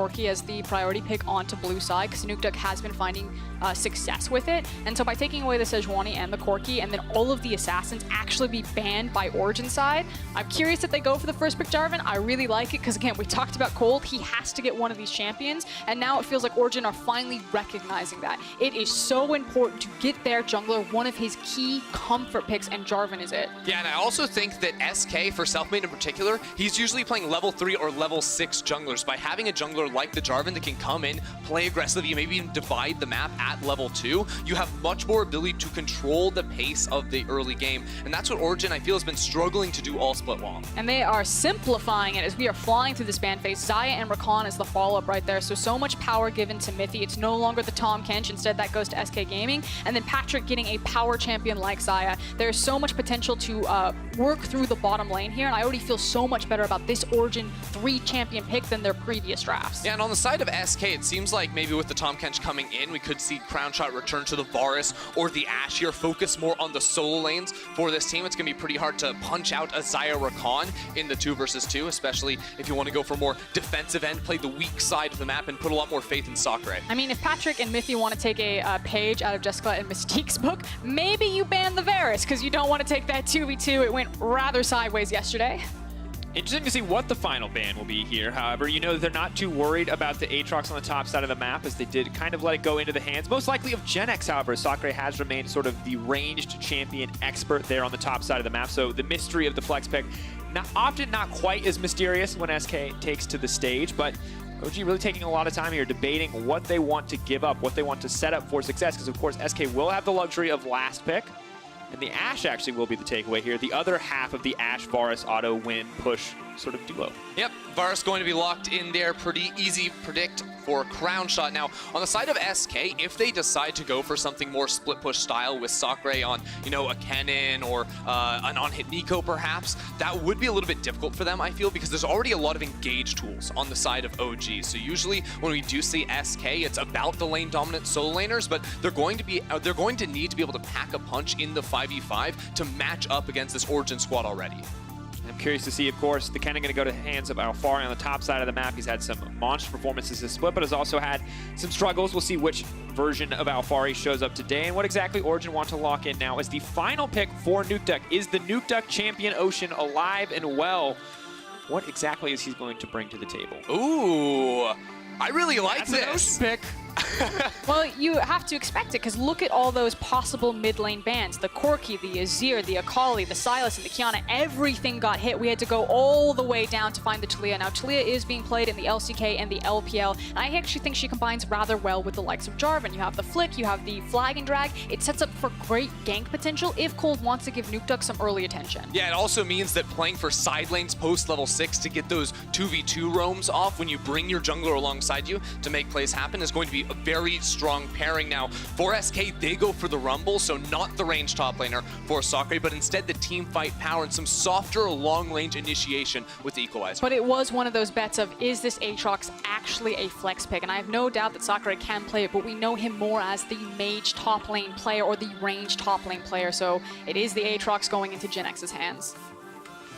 Corki as the priority pick onto blue side, because Nukeduck has been finding success with it. And so by taking away the Sejuani and the Corki, and then all of the assassins actually be banned by Origen side, I'm curious if they go for the first pick Jarvan. I really like it, because again, we talked about Kold. He has to get one of these champions, and now it feels like Origen are finally recognizing that. It is so important to get their jungler one of his key comfort picks, and Jarvan is it. Yeah, and I also think that SK, for Selfmade in particular, he's usually playing level 3 or level 6 junglers. By having a jungler like the Jarvan that can come in, play aggressively, maybe even divide the map at level 2, you have much more ability to control the pace of the early game. And that's what Origen, I feel, has been struggling to do all split long. And they are simplifying it as we are flying through this ban phase. Xayah and Rakan is the follow-up right there. So much power given to Mithy. It's no longer the Tahm Kench. Instead, that goes to SK Gaming. And then Patrik getting a power champion like Xayah. There's so much potential to work through the bottom lane here. And I already feel so much better about this Origen 3 champion pick than their previous drafts. Yeah, and on the side of SK, it seems like maybe with the Tahm Kench coming in, we could see Crownshot return to the Varus or the Ashe here, focus more on the solo lanes for this team. It's going to be pretty hard to punch out a Xayah Rakan in the 2 versus 2, especially if you want to go for more defensive end, play the weak side of the map, and put a lot more faith in Sacre. I mean, if Patrik and Mithy want to take a page out of Jessica and Mystique's book, maybe you ban the Varus, because you don't want to take that 2v2. It went rather sideways yesterday. Interesting to see what the final ban will be here. However, you know they're not too worried about the Aatrox on the top side of the map, as they did kind of let it go into the hands, most likely of Jenax. However, Sacre has remained sort of the ranged champion expert there on the top side of the map, so the mystery of the flex pick, often not quite as mysterious when SK takes to the stage, but OG really taking a lot of time here debating what they want to give up, what they want to set up for success, because of course SK will have the luxury of last pick. And the Ashe actually will be the takeaway here. The other half of the Ashe Varus auto win push sort of duo. Yep, Varus going to be locked in there. Pretty easy predict for Crownshot. Now, on the side of SK, if they decide to go for something more split push style with Sacre on, you know, a Kennen or an on-hit Nico perhaps, that would be a little bit difficult for them, I feel, because there's already a lot of engage tools on the side of OG. So usually when we do see SK, it's about the lane dominant solo laners, but they're going to need to be able to pack a punch in the 5v5 to match up against this Origen squad already. I'm curious to see, of course, the Kennen going to go to the hands of Alphari on the top side of the map. He's had some monster performances this split, but has also had some struggles. We'll see which version of Alphari shows up today and what exactly Origen want to lock in now as the final pick for Nukeduck. Is the Nukeduck champion Ocean alive and well? What exactly is he going to bring to the table? Ooh, I really like That's this. An Ocean pick. Well, you have to expect it, because look at all those possible mid lane bans. The Corki, the Azir, the Akali, the Sylas, and the Qiyana, everything got hit. We had to go all the way down to find the Taliyah. Now, Taliyah is being played in the LCK and the LPL, and I actually think she combines rather well with the likes of Jarvan. You have the flick, you have the flag and drag. It sets up for great gank potential if Kold wants to give Nukeduck some early attention. Yeah, it also means that playing for side lanes post level 6 to get those 2v2 roams off when you bring your jungler alongside you to make plays happen is going to be a very strong pairing. Now, for SK, they go for the Rumble, so not the range top laner for Sacre, but instead the team fight power and some softer long-range initiation with the Equalizer. But it was one of those bets of, is this Aatrox actually a flex pick? And I have no doubt that Sacre can play it, but we know him more as the mage top lane player or the range top lane player, so it is the Aatrox going into Jenax's hands.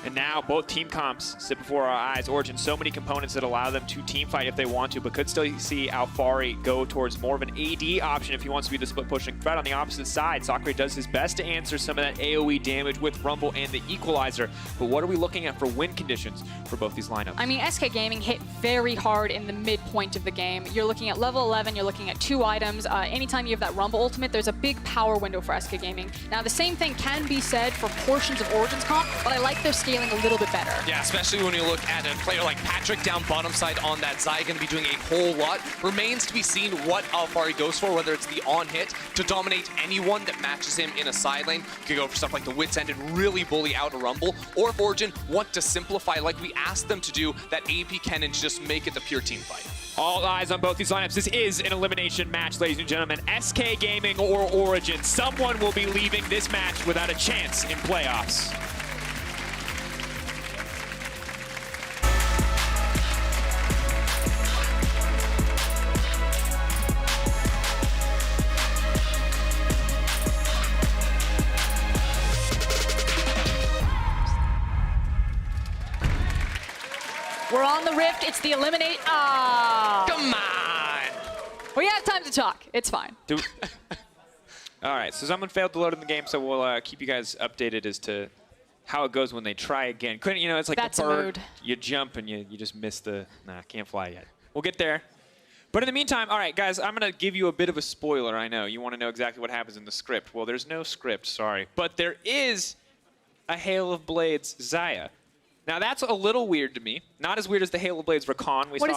And now both team comps sit before our eyes. Origen, so many components that allow them to team fight if they want to, but could still see Alphari go towards more of an AD option if he wants to be the split pushing threat. On the opposite side, Sacre does his best to answer some of that AoE damage with Rumble and the Equalizer. But what are we looking at for win conditions for both these lineups? I mean, SK Gaming hit very hard in the midpoint of the game. You're looking at level 11, you're looking at 2 items. Anytime you have that Rumble ultimate, there's a big power window for SK Gaming. Now, the same thing can be said for portions of Origen's comp, but I like their scaling a little bit better. Yeah, especially when you look at a player like Patrik down bottom side on that Xayah, going to be doing a whole lot. Remains to be seen what Alphari goes for, whether it's the on-hit to dominate anyone that matches him in a side lane. Could go for stuff like the Wit's End and really bully out a Rumble. Or if Origen want to simplify, like we asked them to do, that AP Kennen to just make it the pure team fight. All eyes on both these lineups. This is an elimination match, ladies and gentlemen. SK Gaming or Origen. Someone will be leaving this match without a chance in playoffs. We're on the Rift. It's the eliminate. Ah! We have time to talk. It's fine. All right, so someone failed to load in the game, so we'll keep you guys updated as to how it goes when they try again. Couldn't, you know, it's like That's the a bird. mood. You jump and you just miss the, nah, can't fly yet. We'll get there. But in the meantime, all right, guys, I'm going to give you a bit of a spoiler. I know. You want to know exactly what happens in the script. Well, there's no script, sorry. But there is a Hail of Blades Xayah. Now, that's a little weird to me. Not as weird as the Hail of Blades Rakan we saw.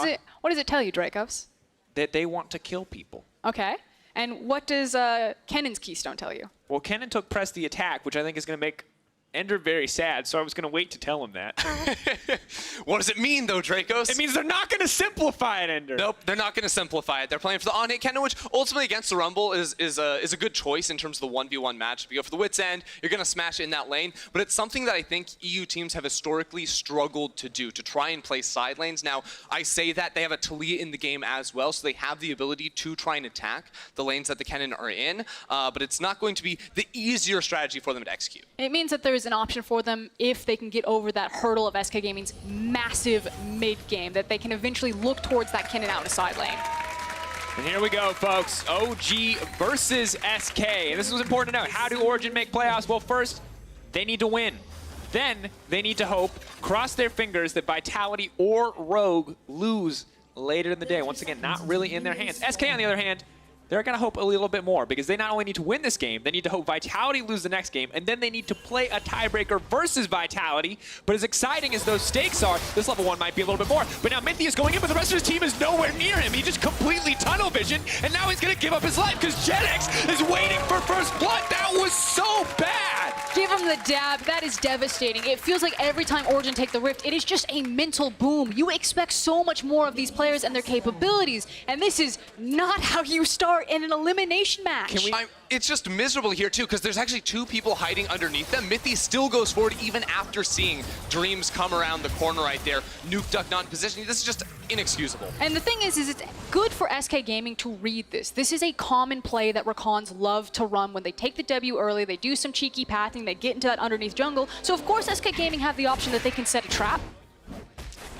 What does it tell you, Drakos? That they want to kill people. Okay. And what does Kennen's keystone tell you? Well, Kennen took press the attack, which I think is going to make Ender very sad, so I was going to wait to tell him that. What does it mean, though, Drakos? It means they're not going to simplify it, Ender. Nope, they're not going to simplify it. They're playing for the on-hit Kennen, which ultimately against the Rumble is a good choice in terms of the 1v1 match. If you go for the Wit's End, you're going to smash it in that lane. But it's something that I think EU teams have historically struggled to do, to try and play side lanes. Now, I say that they have a Taliyah in the game as well, so they have the ability to try and attack the lanes that the Kennen are in. But it's not going to be the easier strategy for them to execute. It means that there is an option for them if they can get over that hurdle of SK Gaming's massive mid-game, that they can eventually look towards that Kennen out in a side lane. And here we go, folks. OG versus SK. And this was important to note. How do Origen make playoffs? Well, first, they need to win. Then they need to hope, cross their fingers, that Vitality or Rogue lose later in the day. Once again, not really in their hands. SK, on the other hand, they're going to hope a little bit more because they not only need to win this game, they need to hope Vitality lose the next game, and then they need to play a tiebreaker versus Vitality. But as exciting as those stakes are, this level 1 might be a little bit more. But now Mithy is going in, but the rest of his team is nowhere near him. He just completely tunnel vision, and now he's going to give up his life because Jenax is waiting for first blood. That was so bad. Give him the dab. That is devastating. It feels like every time Origen take the Rift, it is just a mental boom. You expect so much more of these players and their capabilities, and this is not how you start in an elimination match. It's just miserable here, too, because there's actually 2 people hiding underneath them. Mithy still goes forward even after seeing Dreams come around the corner right there. Nukeduck not in position. This is just inexcusable. And the thing is it's good for SK Gaming to read this. This is a common play that Rakans love to run when they take the W early, they do some cheeky pathing, they get into that underneath jungle. So, of course, SK Gaming have the option that they can set a trap.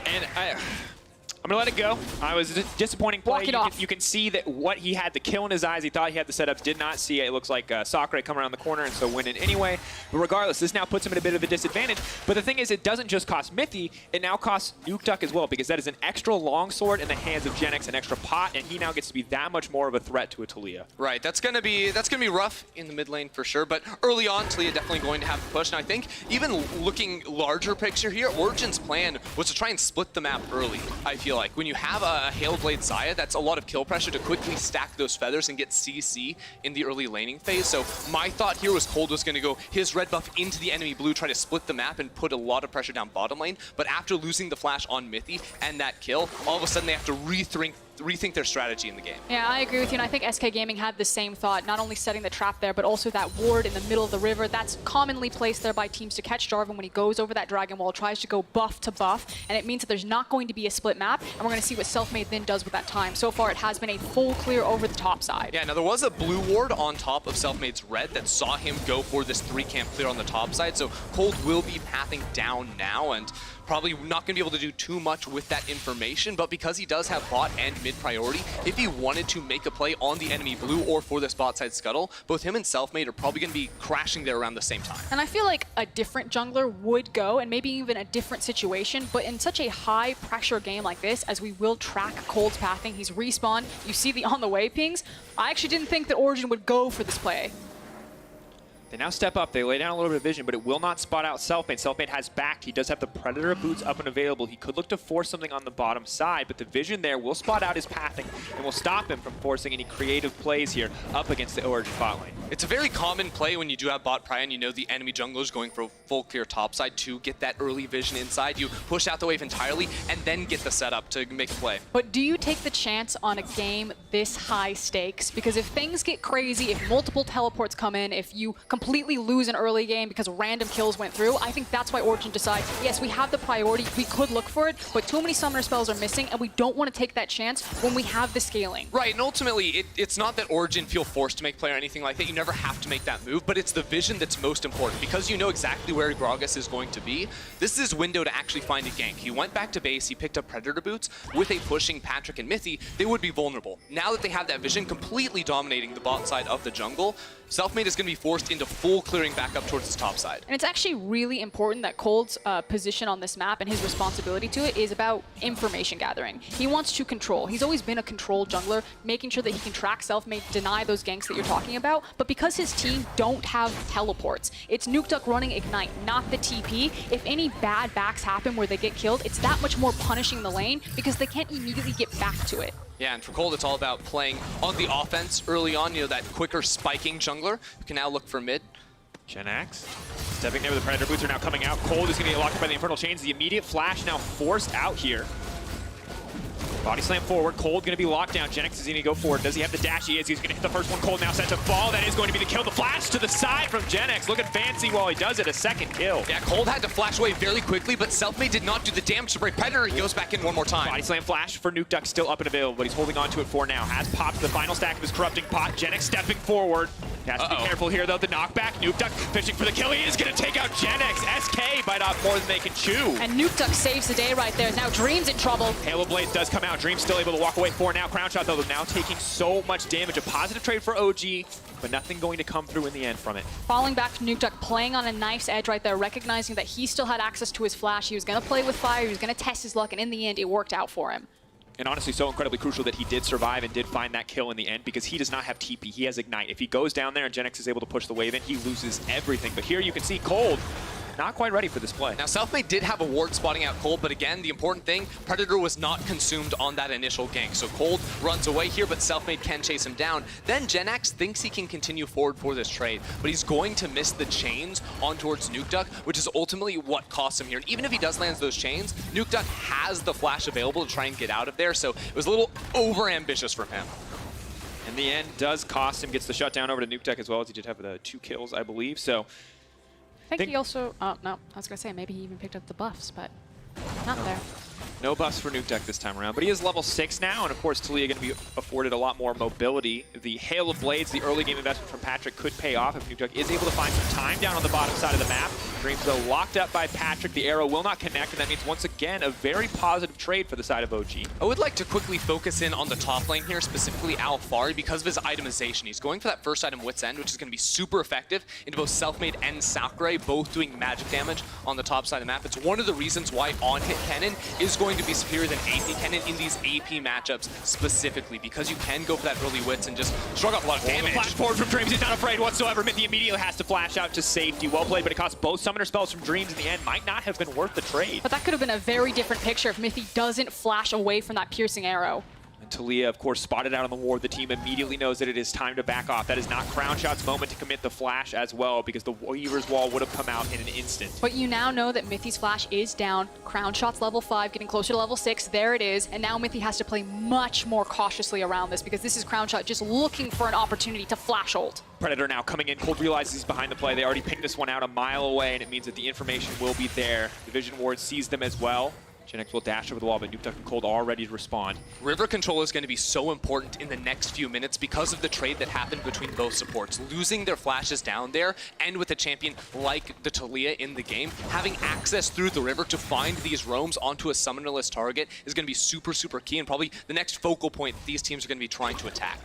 And I'm going to let it go. I was a disappointing play. Walk it off. You can see that what he had the kill in his eyes. He thought he had the setups, did not see it. It looks like Sacre come around the corner and so win it anyway. But regardless, this now puts him at a bit of a disadvantage. But the thing is, it doesn't just cost Mithy, it now costs Nukeduck as well, because that is an extra longsword in the hands of Jenax, an extra pot, and he now gets to be that much more of a threat to a Taliyah. Right, that's gonna be rough in the mid lane for sure, but early on, Taliyah definitely going to have to push. And I think even looking larger picture here, Origen's plan was to try and split the map early, I feel like. When you have a Hail Blade Xayah, that's a lot of kill pressure to quickly stack those feathers and get CC in the early laning phase. So my thought here was Kold was going to go his red buff into the enemy blue, try to split the map and put a lot of pressure down bottom lane. But after losing the flash on Mithy and that kill, all of a sudden they have to rethink their strategy in the game. Yeah, I agree with you, and I think SK Gaming had the same thought, not only setting the trap there, but also that ward in the middle of the river. That's commonly placed there by teams to catch Jarvan when he goes over that Dragon Wall, tries to go buff to buff, and it means that there's not going to be a split map, and we're going to see what Selfmade then does with that time. So far, it has been a full clear over the top side. Yeah, now there was a blue ward on top of Selfmade's red that saw him go for this 3-camp clear on the top side, so Kold will be pathing down now, and probably not going to be able to do too much with that information, but because he does have bot and mid priority, if he wanted to make a play on the enemy blue or for this bot side scuttle, both him and Selfmade are probably going to be crashing there around the same time. And I feel like a different jungler would go, and maybe even a different situation, but in such a high pressure game like this, as we will track Kold's pathing, he's respawned, you see the on the way pings, I actually didn't think that Origen would go for this play. They now step up. They lay down a little bit of vision, but it will not spot out Selfmade. Selfmade has backed. He does have the Predator boots up and available. He could look to force something on the bottom side, but the vision there will spot out his pathing and will stop him from forcing any creative plays here up against the Origen bot lane. It's a very common play when you do have bot pry and you know the enemy jungler is going for a full clear topside to get that early vision inside. You push out the wave entirely and then get the setup to make a play. But do you take the chance on a game this high stakes? Because if things get crazy, if multiple teleports come in, if you completely completely lose an early game because random kills went through. I think that's why Origen decided, yes, we have the priority, we could look for it, but too many summoner spells are missing, and we don't want to take that chance when we have the scaling. Right, and ultimately, it's not that Origen feel forced to make play or anything like that. You never have to make that move, but it's the vision that's most important. Because you know exactly where Gragas is going to be, this is his window to actually find a gank. He went back to base, he picked up Predator boots. With a pushing Patrik and Mithy, they would be vulnerable. Now that they have that vision completely dominating the bot side of the jungle, Selfmade is going to be forced into full clearing back up towards his top side. And it's actually really important that Kold's position on this map and his responsibility to it is about information gathering. He wants to control. He's always been a control jungler, making sure that he can track Selfmade, deny those ganks that you're talking about. But because his team don't have teleports, it's Nukeduck running Ignite, not the TP. If any bad backs happen where they get killed, it's that much more punishing the lane because they can't immediately get back to it. Yeah, and for Kold, it's all about playing on the offense early on, you know, that quicker spiking jungler. You can now look for mid. Jenax stepping there with the Predator boots are now coming out. Kold is going to get locked by the Infernal Chains. The immediate flash now forced out here. Body slam forward. Kold going to be locked down. Jenax is going to go forward. Does he have the dash? He is. He's going to hit the first one. Kold now set to fall. That is going to be the kill. The flash to the side from Jenax. Looking fancy while he does it. A second kill. Yeah, Kold had to flash away very quickly, but Selfmade did not do the damage to break Predator. He goes back in one more time. Body slam flash for Nukeduck still up and available, but he's holding on to it for now. Has popped the final stack of his corrupting pot. Jenax stepping forward. He has to be careful here, though. The knockback. Nukeduck fishing for the kill. He is going to take out Jenax. SK bite off more than they can chew. And Nukeduck saves the day right there. Now Dream's in trouble. Halo Blades does come out. Dream's still able to walk away for now. Crownshot, though, now taking so much damage. A positive trade for OG, but nothing going to come through in the end from it. Falling back to Nukeduck, playing on a knife's edge right there, recognizing that he still had access to his flash. He was going to play with fire. He was going to test his luck, and in the end, it worked out for him. And honestly, so incredibly crucial that he did survive and did find that kill in the end because he does not have TP. He has Ignite. If he goes down there and Jenax is able to push the wave in, he loses everything. But here you can see Kold not quite ready for this play. Now, Selfmade did have a ward spotting out Kold, but again, the important thing, Predator was not consumed on that initial gank. So Kold runs away here, but Selfmade can chase him down. Then Jenax thinks he can continue forward for this trade, but he's going to miss the chains on towards Nukeduck, which is ultimately what costs him here. And even if he does land those chains, Nukeduck has the flash available to try and get out of there, so it was a little over-ambitious from him. In the end, does cost him, gets the shutdown over to Nukeduck as well, as he did have the 2 kills, I believe. So I think he also, oh no, I was going to say maybe he even picked up the buffs, but not there. No buffs for Nukeduck this time around, but he is level 6 now, and of course Taliyah going to be afforded a lot more mobility. The Hail of Blades, the early game investment from Patrik, could pay off if Nukeduck is able to find some time down on the bottom side of the map. Dreams, though, locked up by Patrik. The arrow will not connect, and that means once again a very positive trade for the side of OG. I would like to quickly focus in on the top lane here, specifically Alphari, because of his itemization. He's going for that first item, Wit's End, which is going to be super effective into both Selfmade and Sacre, both doing magic damage on the top side of the map. It's one of the reasons why on-hit Kennen is going to be superior than AP Kennen in these AP matchups specifically, because you can go for that early Wits and just shrug off a lot of damage. Flash forward from Dreams, he's not afraid whatsoever. Mithy immediately has to flash out to safety. Well played, but it costs both summoner spells from Dreams in the end. Might not have been worth the trade. But that could have been a very different picture if Mithy doesn't flash away from that piercing arrow. And Taliyah, of course, spotted out on the ward. The team immediately knows that it is time to back off. That is not Crownshot's moment to commit the flash as well, because the Weaver's Wall would have come out in an instant. But you now know that Mithy's flash is down. Crownshot's level 5, getting closer to level 6. There it is. And now Mithy has to play much more cautiously around this, because this is Crownshot just looking for an opportunity to flash ult. Predator now coming in. Kold realizes he's behind the play. They already pinged this one out a mile away, and it means that the information will be there. The Vision Ward sees them as well. Jenax will dash over the wall, but Nukeduck and Kold are ready to respond. River control is going to be so important in the next few minutes because of the trade that happened between both supports. Losing their flashes down there, and with a champion like the Taliyah in the game, having access through the river to find these roams onto a summonerless target is going to be super, super key, and probably the next focal point these teams are going to be trying to attack.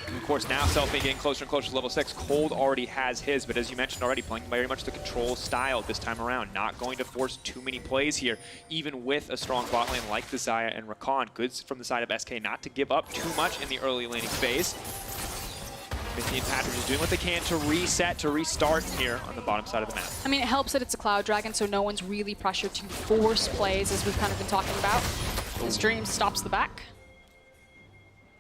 And of course, now Selfmade getting closer and closer to level 6. Kold already has his, but as you mentioned already, playing very much the control style this time around. Not going to force too many plays here, even with a strong bot lane like the Xayah and Rakan. Good from the side of SK not to give up too much in the early laning phase. Mithy and Patrik just doing what they can to reset, to restart here on the bottom side of the map. I mean, it helps that it's a Cloud Dragon, so no one's really pressured to force plays, as we've kind of been talking about. As Dreams stops the back.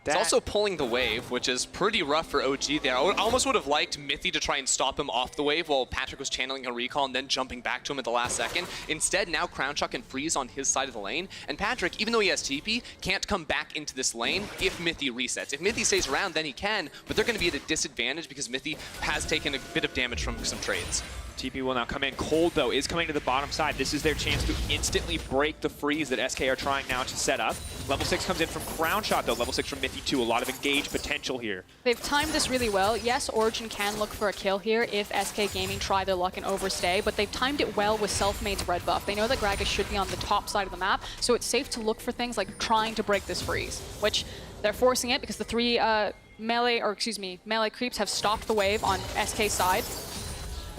He's also pulling the wave, which is pretty rough for OG there. I almost would have liked Mithy to try and stop him off the wave while Patrik was channeling a recall and then jumping back to him at the last second. Instead, now Crownshot can freeze on his side of the lane, and Patrik, even though he has TP, can't come back into this lane if Mithy resets. If Mithy stays around, then he can, but they're going to be at a disadvantage because Mithy has taken a bit of damage from some trades. TP will now come in. Kold, though, is coming to the bottom side. This is their chance to instantly break the freeze that SK are trying now to set up. Level 6 comes in from Crownshot, though. Level 6 from Mithy, too. A lot of engaged potential here. They've timed this really well. Yes, Origen can look for a kill here if SK Gaming try their luck and overstay, but they've timed it well with Selfmade's red buff. They know that Gragas should be on the top side of the map, so it's safe to look for things like trying to break this freeze, which they're forcing it because the three melee creeps have stopped the wave on SK's side.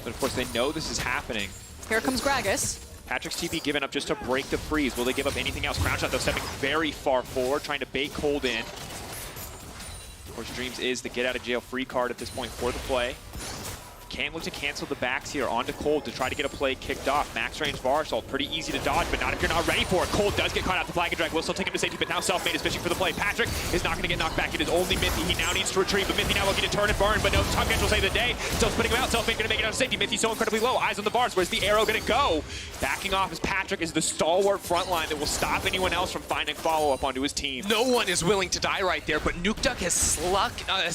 But of course, they know this is happening. Here comes Gragas. Patrick's TP given up just to break the freeze. Will they give up anything else? Crownshot, though, stepping very far forward, trying to bait Kold in. Of course, Dreams is the get-out-of-jail-free card at this point for the play. Can look to cancel the backs here onto Kold to try to get a play kicked off. Max range Varus, pretty easy to dodge, but not if you're not ready for it. Kold does get caught out the flag and drag. Will still take him to safety, but now Selfmade is fishing for the play. Patrik is not going to get knocked back. It is only Mithy. He now needs to retreat, but Mithy now looking to turn and burn, but no, Tahm Kench will save the day. Still spinning him out. Selfmade going to make it out of safety. Mithy so incredibly low. Eyes on the bars. Where's the arrow going to go? Backing off as Patrik is the stalwart front line that will stop anyone else from finding follow-up onto his team. No one is willing to die right there, but Nukeduck has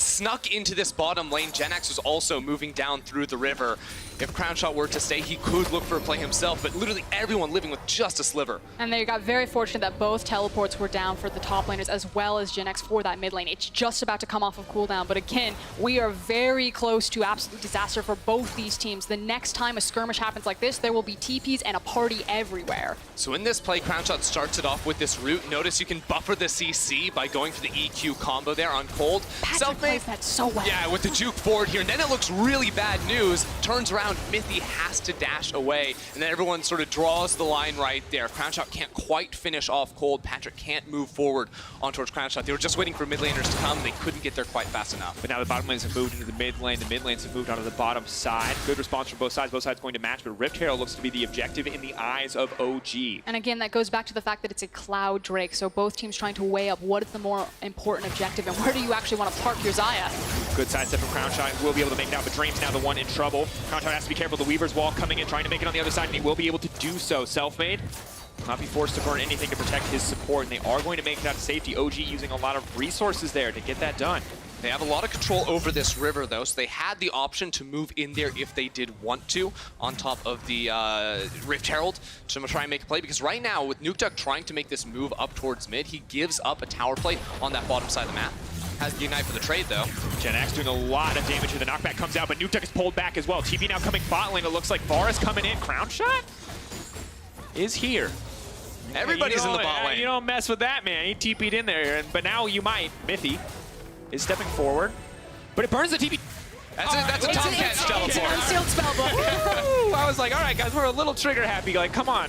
snuck into this bottom lane. Jenax was also moving down through the river. If Crownshot were to stay, he could look for a play himself, but literally everyone living with just a sliver. And they got very fortunate that both teleports were down for the top laners as well as Jenax for that mid lane. It's just about to come off of cooldown, but again, we are very close to absolute disaster for both these teams. The next time a skirmish happens like this, there will be TPs and a party everywhere. So in this play, Crownshot starts it off with this route. Notice you can buffer the CC by going for the EQ combo there on Kold. Patrik plays that so well. Yeah, with the juke forward here, and then it looks really bad news. Turns around, Mithy has to dash away, and then everyone sort of draws the line right there. Crownshot can't quite finish off Kold. Patrik can't move forward on towards Crownshot. They were just waiting for mid laners to come. They couldn't get there quite fast enough. But now the bottom lanes have moved into the mid lane. The mid lanes have moved onto the bottom side. Good response from both sides. Both sides going to match, but Rift Herald looks to be the objective in the eyes of OG. And again, that goes back to the fact that it's a Cloud Drake, so both teams trying to weigh up what is the more important objective and where do you actually want to park your Xayah. Good sidestep from Crownshot. Will be able to make it out, but Dream's now the one in trouble. Crownshot has to be careful. The Weaver's wall coming in, trying to make it on the other side, and he will be able to do so. Selfmade will not be forced to burn anything to protect his support, and they are going to make it out to safety. OG using a lot of resources there to get that done. They have a lot of control over this river, though, so they had the option to move in there if they did want to, on top of the Rift Herald, to try and make a play. Because right now, with Nukeduck trying to make this move up towards mid, he gives up a tower plate on that bottom side of the map. Has the Ignite for the trade, though. Jenax doing a lot of damage here. The knockback comes out, but Nukeduck is pulled back as well. TP now coming bot lane. It looks like Varus coming in. Crownshot is here. Everybody's in the bot lane. You don't mess with that, man. He TP'd in there, but now you might. Mithy is stepping forward, but it burns the TP. That's a Tahm Kench teleport. It's an unsealed spellbook. I was like, all right, guys, we're a little trigger happy. Like, come on.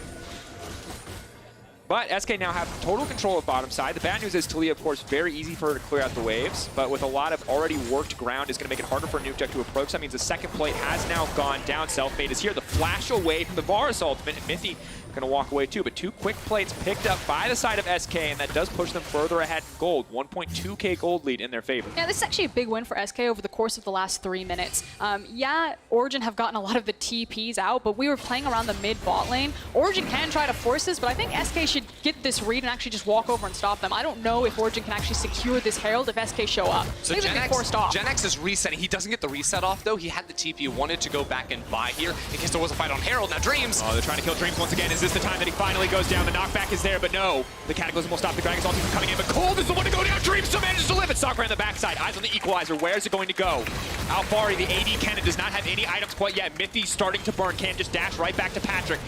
But SK now have total control of bottom side. The bad news is Taliyah, of course, very easy for her to clear out the waves, but with a lot of already worked ground is going to make it harder for Nukeduck to approach. That means the second plate has now gone down. Selfmade is here. The flash away from the Varus ultimate, and Mithy going to walk away too, but two quick plates picked up by the side of SK, and that does push them further ahead in gold. 1.2k gold lead in their favor. Yeah, this is actually a big win for SK over the course of the last 3 minutes. Yeah, Origen have gotten a lot of the TPs out, but we were playing around the mid bot lane. Origen can try to force this, but I think SK should get this read and actually just walk over and stop them. I don't know if Origen can actually secure this Herald if SK show up. So Jenax is resetting. He doesn't get the reset off, though. He had the TP, wanted to go back and buy here in case there was a fight on Herald. Now Dreams. Oh, they're trying to kill Dreams once again. Is this the time that he finally goes down? The knockback is there, but no. The Cataclysm will stop the Gragas ulti from coming in, but Kold is the one to go down. Dreams still manages to live it. Sacre on the backside. Eyes on the equalizer. Where's it going to go? Alphari, the AD Kennen, does not have any items quite yet. Mithy starting to burn. Can't just dash right back to Patrik.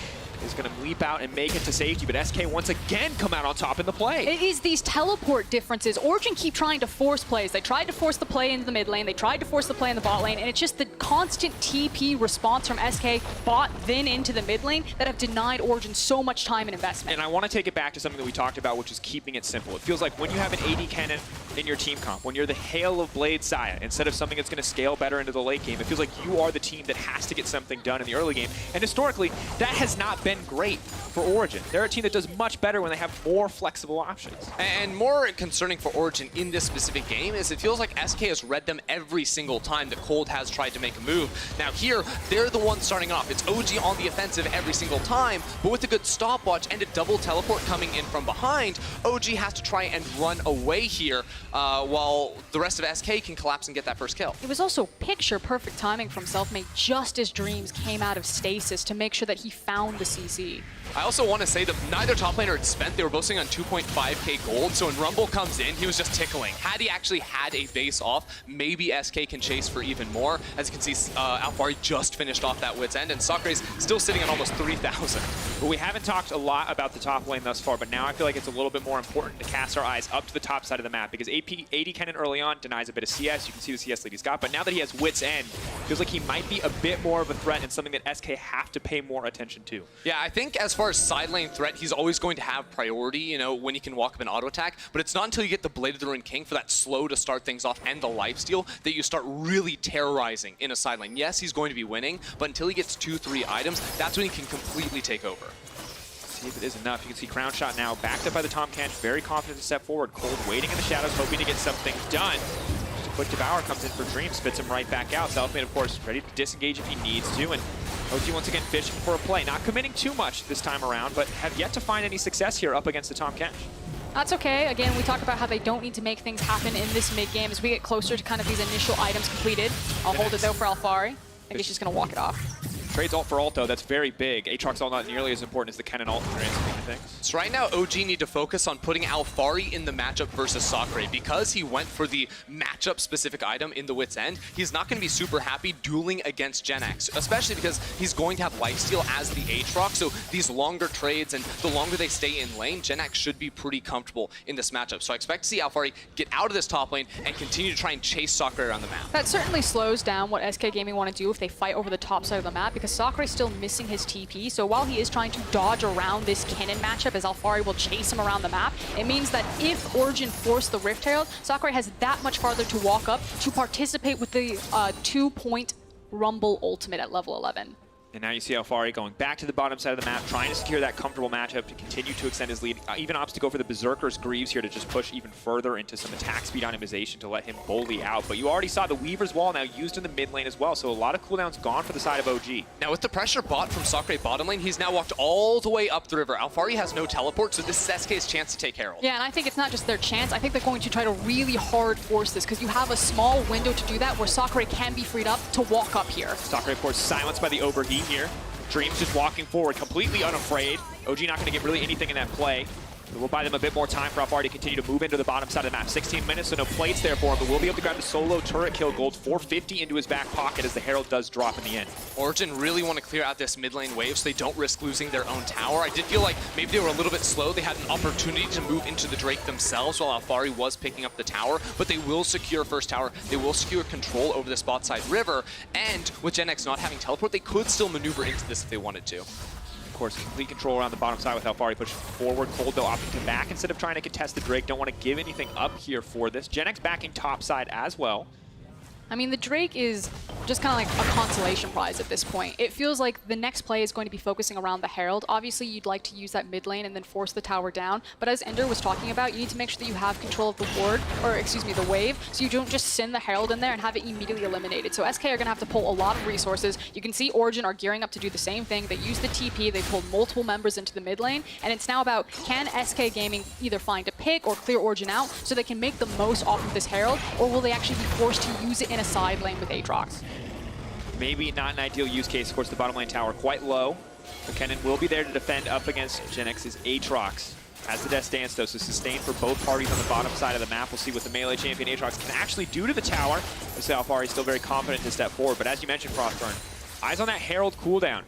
Is going to leap out and make it to safety, but SK once again come out on top in the play. It is these teleport differences. Origen keep trying to force plays. They tried to force the play into the mid lane. They tried to force the play in the bot lane, and it's just the constant TP response from SK bot then into the mid lane that have denied Origen so much time and investment. And I want to take it back to something that we talked about, which is keeping it simple. It feels like when you have an AD Kennen in your team comp, when you're the Hail of Blade Xayah, instead of something that's going to scale better into the late game, it feels like you are the team that has to get something done in the early game. And historically, that has not been great for Origen. They're a team that does much better when they have more flexible options. And more concerning for Origen in this specific game is it feels like SK has read them every single time that Kold has tried to make a move. Now here, they're the ones starting off. It's OG on the offensive every single time, but with a good stopwatch and a double teleport coming in from behind, OG has to try and run away here while the rest of SK can collapse and get that first kill. It was also picture-perfect timing from Selfmade just as Dreams came out of stasis to make sure that he found the CC. I also want to say that neither top laner had spent. They were both sitting on 2.5k gold, so when Rumble comes in, he was just tickling. Had he actually had a base off, maybe SK can chase for even more. As you can see, Alphari just finished off that Wit's End, and Sacre's still sitting on almost 3,000. But we haven't talked a lot about the top lane thus far, but now I feel like it's a little bit more important to cast our eyes up to the top side of the map, because AD Kennen early on denies a bit of CS. You can see the CS lead he's got, but now that he has Wit's End, feels like he might be a bit more of a threat and something that SK have to pay more attention to. Yeah, I think as far as side lane threat, he's always going to have priority, you know, when he can walk up and auto attack, but it's not until you get the Blade of the Ruined King for that slow to start things off and the lifesteal that you start really terrorizing in a side lane. Yes, he's going to be winning, but until he gets 2-3 items, that's when he can completely take over. See if it is enough. You can see Crownshot now backed up by the Tahm Kench, very confident to step forward. Kold waiting in the shadows, hoping to get something done. Just a quick devour comes in for Dream, spits him right back out. Selfmade, of course, ready to disengage if he needs to, and OG once again fishing for a play. Not committing too much this time around, but have yet to find any success here up against the Tahm Kench. That's okay. Again, we talk about how they don't need to make things happen in this mid-game as we get closer to kind of these initial items completed. I'll hold it though for Alphari. I think he's just going to walk it off. Trades ult for ult, though. That's very big. Aatrox ult not nearly as important as the Kennen ult in the grand scheme of things. So right now, OG need to focus on putting Alphari in the matchup versus Sacre. Because he went for the matchup-specific item in the Wit's End, he's not going to be super happy dueling against Jenax, especially because he's going to have lifesteal as the Aatrox. So these longer trades and the longer they stay in lane, Jenax should be pretty comfortable in this matchup. So I expect to see Alphari get out of this top lane and continue to try and chase Sacre around the map. That certainly slows down what SK Gaming want to do if they fight over the top side of the map, because Sacre is still missing his TP, so while he is trying to dodge around this Kennen matchup as Alphari will chase him around the map, it means that if Origen force the Rift Herald, Sacre has that much farther to walk up to participate with the 2-point Rumble ultimate at level 11. And now you see Alphari going back to the bottom side of the map, trying to secure that comfortable matchup to continue to extend his lead. Even opts to go for the Berserker's Greaves here to just push even further into some attack speed optimization to let him bully out. But you already saw the Weaver's Wall now used in the mid lane as well, so a lot of cooldowns gone for the side of OG. Now with the pressure bought from Sacre bottom lane, he's now walked all the way up the river. Alphari has no teleport, so this is SK's chance to take Herald. Yeah, and I think it's not just their chance. I think they're going to try to really hard force this, because you have a small window to do that where Sacre can be freed up to walk up here. Sacre, of course, silenced by the overheat here. Dreams just walking forward, completely unafraid. OG not going to get really anything in that play. We'll buy them a bit more time for Alphari to continue to move into the bottom side of the map. 16 minutes, so no plates there for him, but we'll be able to grab the solo turret kill. Gold 450 into his back pocket as the Herald does drop in the end. Origen really want to clear out this mid lane wave so they don't risk losing their own tower. I did feel like maybe they were a little bit slow. They had an opportunity to move into the Drake themselves while Alphari was picking up the tower, but they will secure first tower. They will secure control over this bot side river, and with Jenax not having teleport, they could still maneuver into this if they wanted to. Of course, complete control around the bottom side with Alphari pushing forward. Kold, though, opting to back instead of trying to contest the Drake. Don't want to give anything up here for this. Jenax backing top side as well. I mean, the Drake is just kind of like a consolation prize at this point. It feels like the next play is going to be focusing around the Herald. Obviously, you'd like to use that mid lane and then force the tower down. But as Ender was talking about, you need to make sure that you have control of the ward, or excuse me, the wave, so you don't just send the Herald in there and have it immediately eliminated. So SK are going to have to pull a lot of resources. You can see Origen are gearing up to do the same thing. They use the TP, they pulled multiple members into the mid lane, and it's now about, can SK Gaming either find a pick or clear Origen out so they can make the most off of this Herald, or will they actually be forced to use it in a side lane with Aatrox? Maybe not an ideal use case. Of course, the bottom lane tower quite low. But Kennen will be there to defend up against Jenax's Aatrox. As the death stands, though, so sustained for both parties on the bottom side of the map. We'll see what the melee champion Aatrox can actually do to the tower. Alphari is still very confident to step forward. But as you mentioned, Froskurinn, eyes on that Herald cooldown.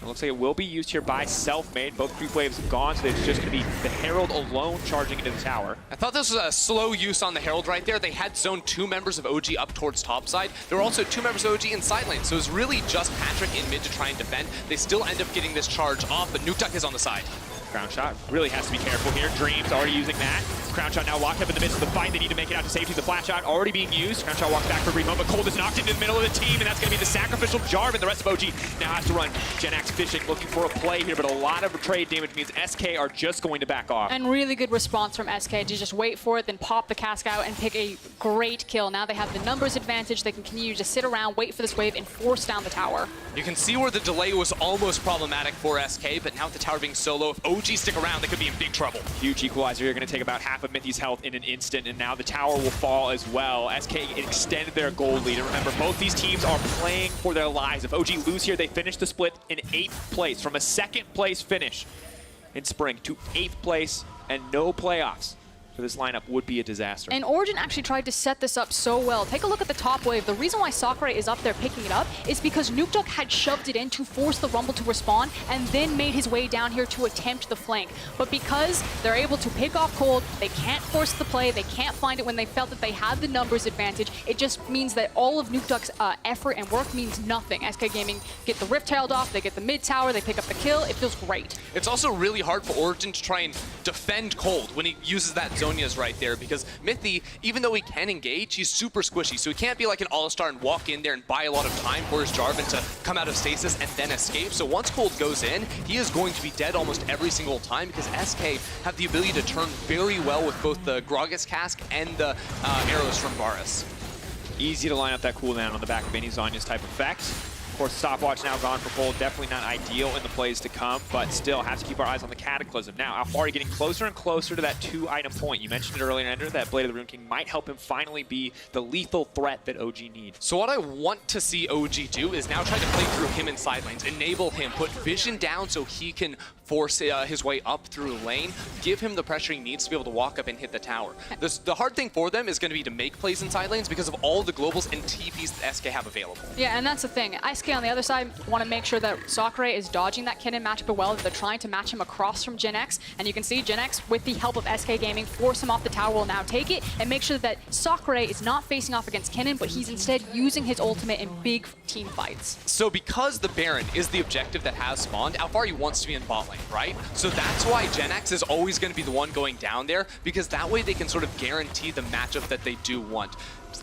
It looks like it will be used here by Selfmade. Both creep waves gone, so it's just going to be the Herald alone charging into the tower. I thought this was a slow use on the Herald right there. They had zoned 2 members of OG up towards topside. There were also 2 members of OG in side lane, so it was really just Patrik in mid to try and defend. They still end up getting this charge off, but Nukeduck is on the side. Crownshot really has to be careful here. Dreams already using that. Crownshot now locked up in the midst of the fight. They need to make it out to safety. The flash shot already being used. Crownshot walks back for a brief moment. Kold is knocked into the middle of the team, and that's going to be the sacrificial Jarvan. The rest of OG now has to run. Jenax fishing, looking for a play here, but a lot of trade damage means SK are just going to back off. And really good response from SK to just wait for it, then pop the cask out and pick a great kill. Now they have the numbers advantage. They can continue to sit around, wait for this wave, and force down the tower. You can see where the delay was almost problematic for SK, but now with the tower being so low, if OG stick around, they could be in big trouble. Huge equalizer. You're going to take about half of Mithy's health in an instant, and now the tower will fall as well. SK extended their gold lead. And remember, both these teams are playing for their lives. If OG lose here, they finish the split in 8th place. From a 2nd place finish in spring to 8th place and no playoffs for this lineup would be a disaster. And Origen actually tried to set this up so well. Take a look at the top wave. The reason why Sacre is up there picking it up is because Nukeduck had shoved it in to force the Rumble to respawn and then made his way down here to attempt the flank. But because they're able to pick off Kold, they can't force the play, they can't find it when they felt that they had the numbers advantage. It just means that all of Nukeduck's effort and work means nothing. SK Gaming get the Rift tailed off, they get the mid tower, they pick up the kill. It feels great. It's also really hard for Origen to try and defend Kold when he uses that Zhonya's right there, because Mithy, even though he can engage, he's super squishy, so he can't be like an all-star and walk in there and buy a lot of time for his Jarvan to come out of stasis and then escape. So once Kold goes in, he is going to be dead almost every single time, because SK have the ability to turn very well with both the Gragas cask and the arrows from Varus. Easy to line up that cooldown on the back of any Zhonya's type effect. Of course, stopwatch now gone for Kold. Definitely not ideal in the plays to come, but still have to keep our eyes on the Cataclysm. Now, Alphari getting closer and closer to that 2-item point. You mentioned it earlier, Ender, that Blade of the Rune King might help him finally be the lethal threat that OG needs. So what I want to see OG do is now try to play through him in side lanes, enable him, put vision down so he can force his way up through lane, give him the pressure he needs to be able to walk up and hit the tower. The hard thing for them is going to be to make plays in side lanes because of all the globals and TPs that SK have available. Yeah, and that's the thing. SK on the other side want to make sure that Sacre is dodging that Kennen matchup well, that they're trying to match him across from Jenax, and you can see Jenax, with the help of SK Gaming, force him off the tower, will now take it, and make sure that Sacre is not facing off against Kennen, but he's instead using his ultimate in big team fights. So because the Baron is the objective that has spawned, Alphari wants to be in bot lane, right? So that's why Jenax is always going to be the one going down there, because that way they can sort of guarantee the matchup that they do want.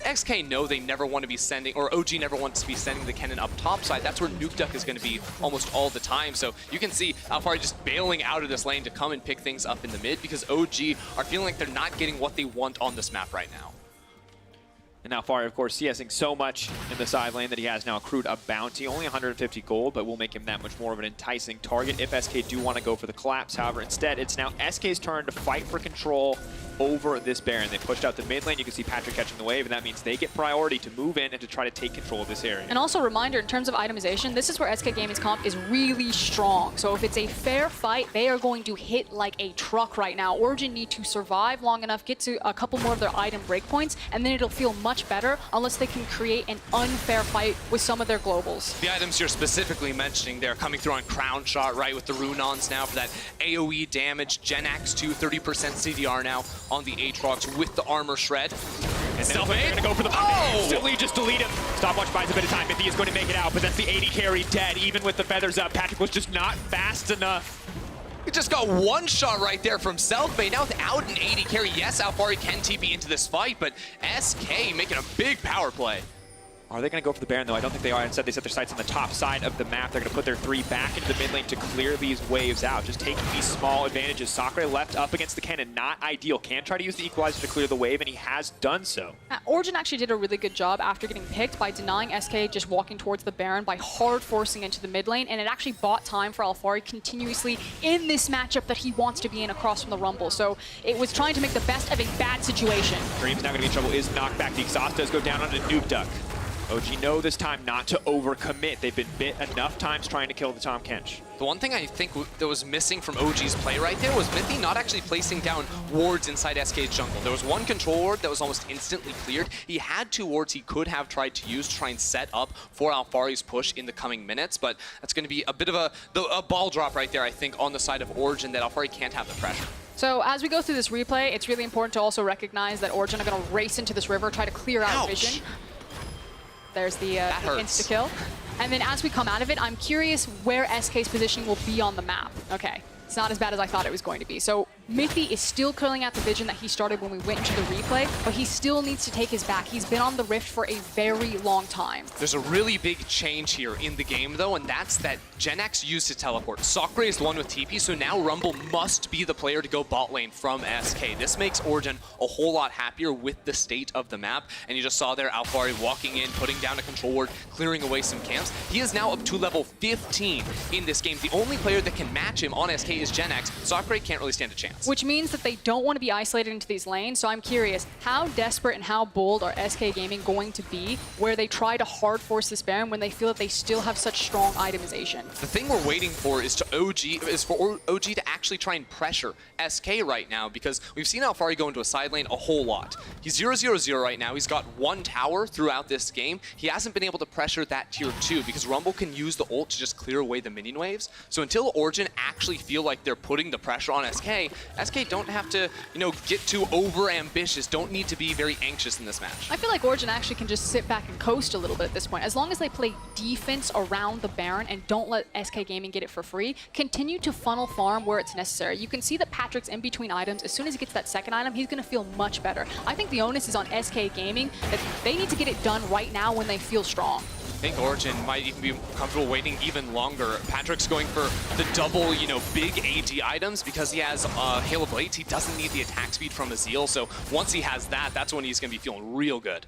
XK know they never want to be sending, or OG never wants to be sending the Kennen up top side. That's where Nukeduck is going to be almost all the time. So you can see Alphari just bailing out of this lane to come and pick things up in the mid, because OG are feeling like they're not getting what they want on this map right now. And Alphari, of course, CSing so much in the side lane that he has now accrued a bounty, only 150 gold, but will make him that much more of an enticing target if SK do want to go for the collapse. However, instead, it's now SK's turn to fight for control over this Baron. They pushed out the mid lane. You can see Patrik catching the wave, and that means they get priority to move in and to try to take control of this area. And also a reminder, in terms of itemization, this is where SK Gaming's comp is really strong. So if it's a fair fight, they are going to hit like a truck right now. Origen need to survive long enough, get to a couple more of their item breakpoints, and then it'll feel much better unless they can create an unfair fight with some of their globals. The items you're specifically mentioning, they're coming through on Crownshot, right, with the Runons now for that AoE damage. Jenax 2, 30% CDR now on the Aatrox with the armor shred. And then they're going to go for the instantly just delete him. Stopwatch buys a bit of time. Mithy is going to make it out, but that's the AD carry dead, even with the feathers up. Patrik was just not fast enough. He just got one shot right there from Selfmade. Now without an AD carry, yes, Alphari can TP into this fight, but SK making a big power play. Are they going to go for the Baron, though? I don't think they are. Instead, they set their sights on the top side of the map. They're going to put their 3 back into the mid lane to clear these waves out, just taking these small advantages. Sacre left up against the Kennen, not ideal. Can try to use the equalizer to clear the wave, and he has done so. Origen actually did a really good job after getting picked by denying SK just walking towards the Baron by hard forcing into the mid lane, and it actually bought time for Alphari continuously in this matchup that he wants to be in across from the Rumble. So it was trying to make the best of a bad situation. Dream's now going to be in trouble, is knocked back. The exhaust does go down onto Nukeduck. OG know this time not to overcommit. They've been bit enough times trying to kill the Tahm Kench. The one thing I think that was missing from OG's play right there was Mithy not actually placing down wards inside SK's jungle. There was one control ward that was almost instantly cleared. He had 2 wards he could have tried to use to try and set up for Alphari's push in the coming minutes, but that's going to be a bit of a ball drop right there, I think, on the side of Origen, that Alphari can't have the pressure. So as we go through this replay, it's really important to also recognize that Origen are going to race into this river, try to clear out vision. There's the insta-kill. And then as we come out of it, I'm curious where SK's positioning will be on the map. Okay. it's not as bad as I thought it was going to be. So Mithy is still curling out the vision that he started when we went into the replay, but he still needs to take his back. He's been on the Rift for a very long time. There's a really big change here in the game, though, and that's that Jenax used to teleport. Sacre is the one with TP, so now Rumble must be the player to go bot lane from SK. This makes Origen a whole lot happier with the state of the map, and you just saw there Alphari walking in, putting down a control ward, clearing away some camps. He is now up to level 15 in this game. The only player that can match him on SK is Jenax. Sacre can't really stand a chance. Which means that they don't want to be isolated into these lanes, so I'm curious, how desperate and how bold are SK Gaming going to be where they try to hard force this Baron when they feel that they still have such strong itemization? The thing we're waiting for is for OG to actually try and pressure SK right now, because we've seen Alphari go into a side lane a whole lot. He's 0-0-0 right now. He's got one tower throughout this game. He hasn't been able to pressure that tier 2 because Rumble can use the ult to just clear away the minion waves. So until Origen actually feel like they're putting the pressure on SK don't have to, get too over-ambitious, don't need to be very anxious in this match. I feel like Origen actually can just sit back and coast a little bit at this point. As long as they play defense around the Baron and don't let SK Gaming get it for free, continue to funnel farm where it's necessary. You can see that Patrik's in between items. As soon as he gets that second item, he's going to feel much better. I think the onus is on SK Gaming that they need to get it done right now when they feel strong. I think Origen might even be comfortable waiting even longer. Patrick's going for the double, big AD items because he has Hail of Blades. He doesn't need the attack speed from Azil, so once he has that, that's when he's going to be feeling real good.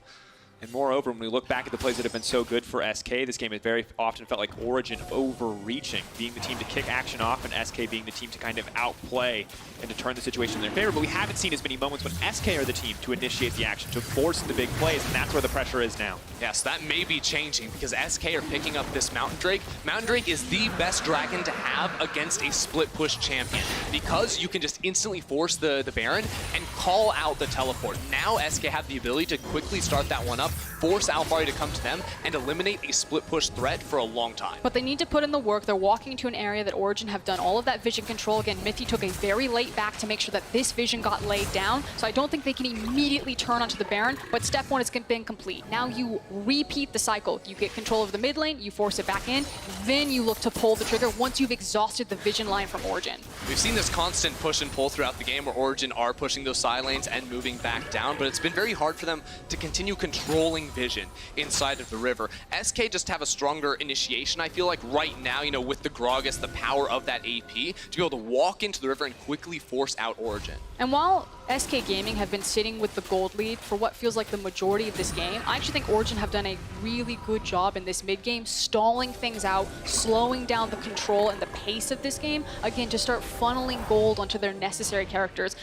And moreover, when we look back at the plays that have been so good for SK, this game has very often felt like Origen overreaching, being the team to kick action off and SK being the team to kind of outplay and to turn the situation in their favor. But we haven't seen as many moments when SK are the team to initiate the action, to force the big plays, and that's where the pressure is now. Yes, that may be changing because SK are picking up this Mountain Drake. Mountain Drake is the best dragon to have against a split push champion because you can just instantly force the Baron and call out the teleport. Now SK have the ability to quickly start that one up, force Alphari to come to them, and eliminate a split push threat for a long time. But they need to put in the work. They're walking into an area that Origen have done all of that vision control. Again, Mithy took a very late back to make sure that this vision got laid down, so I don't think they can immediately turn onto the Baron, but step one has been complete. Now you repeat the cycle. You get control of the mid lane, you force it back in, then you look to pull the trigger once you've exhausted the vision line from Origen. We've seen this constant push and pull throughout the game where Origen are pushing those side lanes and moving back down, but it's been very hard for them to continue controlling vision inside of the river. SK just have a stronger initiation, I feel like, right now, with the Gragas, the power of that AP, to be able to walk into the river and quickly force out Origen. And while SK Gaming have been sitting with the gold lead for what feels like the majority of this game, I actually think Origen have done a really good job in this mid game, stalling things out, slowing down the control and the pace of this game, again, to start funneling gold onto their necessary characters.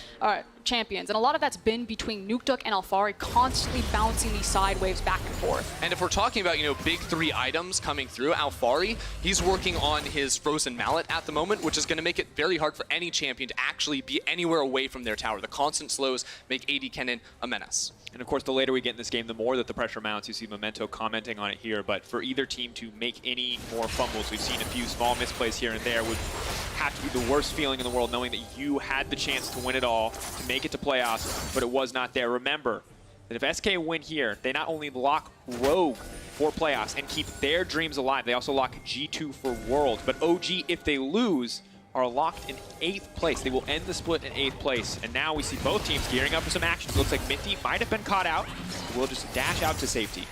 Champions, and a lot of that's been between Nukeduck and Alphari constantly bouncing these side waves back and forth. And if we're talking about, big 3 items coming through, Alphari, he's working on his Frozen Mallet at the moment, which is going to make it very hard for any champion to actually be anywhere away from their tower. The constant slows make AD Kennen a menace. And of course, the later we get in this game, the more that the pressure mounts. You see Memento commenting on it here, but for either team to make any more fumbles, we've seen a few small misplays here and there, would have to be the worst feeling in the world, knowing that you had the chance to win it all, to make it to playoffs, but it was not there. Remember that if SK win here, they not only lock Rogue for playoffs and keep their dreams alive, they also lock G2 for Worlds. But OG, if they lose, are locked in 8th place. They will end the split in 8th place. And now we see both teams gearing up for some action. It looks like Mithy might have been caught out. We'll just dash out to safety.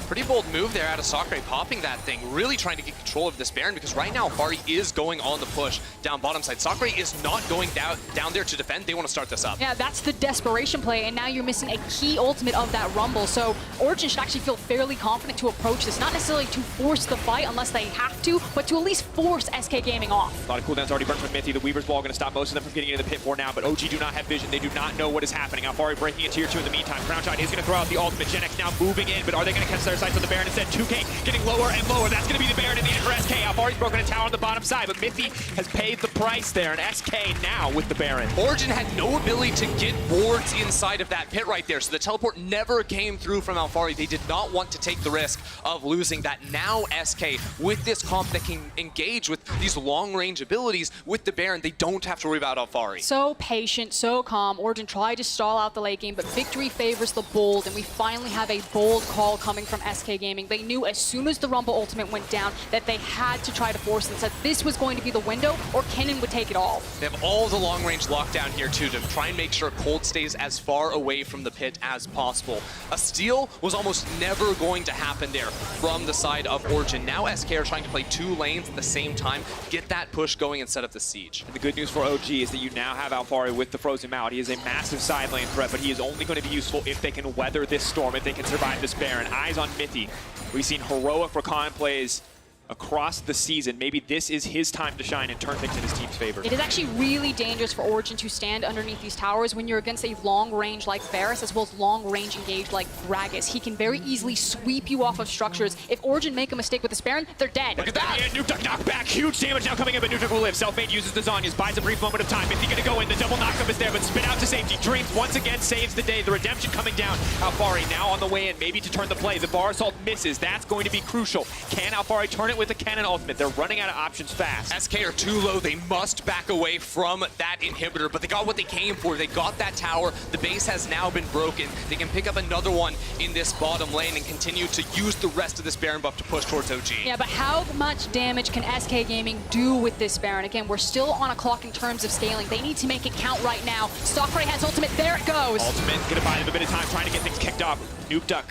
Pretty bold move there out of Sacre, popping that thing, really trying to get control of this Baron, because right now Alphari is going on the push down bottom side. Sacre is not going down there to defend. They want to start this up. Yeah, that's the desperation play, and now you're missing a key ultimate of that Rumble. So Origen should actually feel fairly confident to approach this, not necessarily to force the fight unless they have to, but to at least force SK Gaming off. A lot of cooldowns already burnt from Mithy. The Weaver's Ball going to stop most of them from getting into the pit for now, but OG do not have vision. They do not know what is happening. Alphari breaking into tier 2 in the meantime. Crownshot is going to throw out the ultimate. Jenax now moving in, but are they going to catch their sights on the Baron instead? 2K getting lower and lower. That's going to be the Baron in the end for SK. Alphari's broken a tower on the bottom side, but Mithy has paid the price there, and SK now with the Baron. Origen had no ability to get wards inside of that pit right there, so the teleport never came through from Alphari. They did not want to take the risk of losing that. Now SK, with this comp that can engage with these long-range abilities with the Baron, they don't have to worry about Alphari. So patient, so calm. Origen tried to stall out the late game, but victory favors the bold, and we finally have a bold call coming from SK Gaming. They knew as soon as the Rumble ultimate went down that they had to try to force it, that this was going to be the window or Kennen would take it all. They have all the long-range lockdown here, too, to try and make sure Kold stays as far away from the pit as possible. A steal was almost never going to happen there from the side of Origen. Now SK are trying to play 2 lanes at the same time, get that push going and set up the siege. And the good news for OG is that you now have Alphari with the Frozen Mallet. He is a massive side lane threat, but he is only going to be useful if they can weather this storm, if they can survive this Baron. Eyes on Mithy. We've seen heroic Rakan plays across the season. Maybe this is his time to shine and turn things in his team's favor. It is actually really dangerous for Origen to stand underneath these towers when you're against a long range like Varus as well as long range engaged like Gragas. He can very easily sweep you off of structures. If Origen make a mistake with this Baron, they're dead. Look at that! Nukeduck knockback, huge damage now coming in, but Nukeduck will live. Selfmade uses the Zhonya's, buys a brief moment of time. Is he gonna go in? The double knockup is there, but spin out to safety. Dreams once again saves the day. The redemption coming down. Alphari now on the way in, maybe to turn the play. The bar assault misses. That's going to be crucial. Can Alphari turn it with a Kennen ultimate? They're running out of options fast. SK are too low. They must back away from that inhibitor, but they got what they came for. They got that tower. The base has now been broken. They can pick up another one in this bottom lane and continue to use the rest of this Baron buff to push towards OG. Yeah, but how much damage can SK Gaming do with this Baron? Again, we're still on a clock in terms of scaling. They need to make it count right now. Sacre has ultimate. There it goes. Ultimate, gonna buy them a bit of time trying to get things kicked off. Nukeduck